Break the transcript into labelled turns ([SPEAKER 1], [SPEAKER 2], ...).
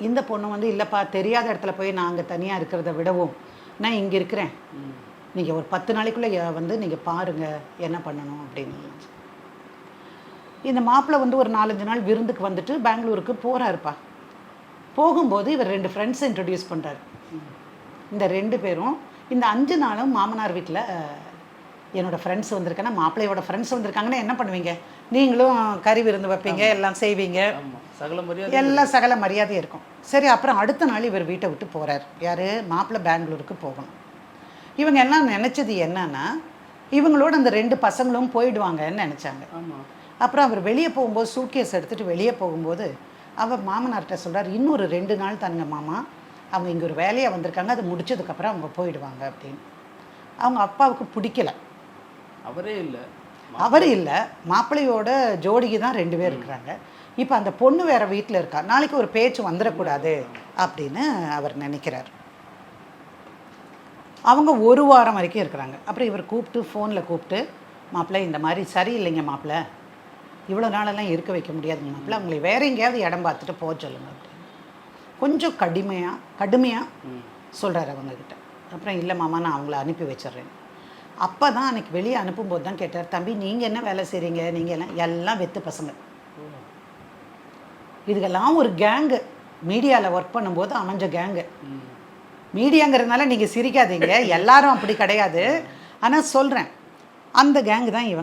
[SPEAKER 1] இந்த பொண்ணு வந்து இல்லைப்பா தெரியாத இடத்துல போய் நான் அங்கே தனியாக இருக்கிறத விடவும் நான் இங்கே இருக்கிறேன், நீங்கள் ஒரு 10 நாளைக்குள்ளே வந்து நீங்கள் பாருங்கள் என்ன பண்ணணும் அப்படின்னு. இந்த மாப்பிள்ளை வந்து ஒரு 4-5 நாள் விருந்துக்கு வந்துட்டு பெங்களூருக்கு போகிறாருப்பா. போகும்போது இவர் 2 ஃப்ரெண்ட்ஸை இன்ட்ரடியூஸ் பண்ணுறாரு. இந்த 2 பேரும் இந்த 5 நாளும் மாமனார் வீட்டில் என்னோடய ஃப்ரெண்ட்ஸ் வந்திருக்கேன்னா, மாப்பிள்ளையோட ஃப்ரெண்ட்ஸ் வந்திருக்காங்கன்னா என்ன பண்ணுவீங்க, நீங்களும் கறி விருந்து வைப்பீங்க, எல்லாம் செய்வீங்க, எல்லாம் சகல மரியாதையும் இருக்கும். சரி, அப்புறம் அடுத்த நாள் இவர் வீட்டை விட்டு போகிறார். யார்? மாப்பிள்ளை பெங்களூருக்கு போகணும். இவங்க எல்லாம் நினச்சது என்னன்னா, இவங்களோட அந்த 2 பசங்களும் போயிடுவாங்கன்னு நினச்சாங்க. அப்புறம் அவர் வெளியே போகும்போது சூட்கேஸ் எடுத்துகிட்டு வெளியே போகும்போது அவர் மாமனார்கிட்ட சொல்கிறார், இன்னொரு 2 நாள் தானுங்க மாமா, அவங்க இங்கே ஒரு வேலையாக வந்திருக்காங்க, அது முடிச்சதுக்கப்புறம் அவங்க போயிடுவாங்க அப்படின்னு. அவங்க அப்பாவுக்கு பிடிக்கல. அவரே இல்லை, மாப்பிள்ளையோட ஜோடிக்கு தான் 2 பேர் இருக்கிறாங்க. இப்போ அந்த பொண்ணு வேறு வீட்டில் இருக்கா, நாளைக்கு ஒரு பேச்சு வந்துடக்கூடாது அப்படின்னு அவர் நினைக்கிறார். அவங்க 1 வாரம் வரைக்கும் இருக்கிறாங்க. அப்புறம் இவர் ஃபோனில் கூப்பிட்டு மாப்பிள்ளை இந்த மாதிரி சரியில்லைங்க மாப்பிள்ளை, இவ்வளோ நாளெல்லாம் இருக்க வைக்க முடியாதுங்க மாப்பிள்ளை, அவங்களை வேறு எங்கேயாவது இடம் பார்த்துட்டு போக சொல்லுங்க அப்படின்னு கொஞ்சம் கடுமையாக சொல்கிறாரு அவங்கக்கிட்ட. அப்புறம் இல்லை மாமா நான் அவங்கள அனுப்பி வச்சிட்றேன். அப்போ தான் அன்றைக்கி வெளியே அனுப்பும்போது தான் கேட்டார், தம்பி நீங்கள் என்ன வேலை செய்கிறீங்க, நீங்கள் எல்லாம் வெத்து பசங்க, இதுக்கெல்லாம் ஒரு கேங்கு, மீடியாவில் ஒர்க் பண்ணும்போது அமைஞ்ச கேங்கு. மீடியாங்கிறதுனால நீங்கள் சிரிக்காதீங்க, எல்லாரும் அப்படி கிடையாது, ஆனால் சொல்கிறேன், அந்த கேங்கு தான் இவங்க.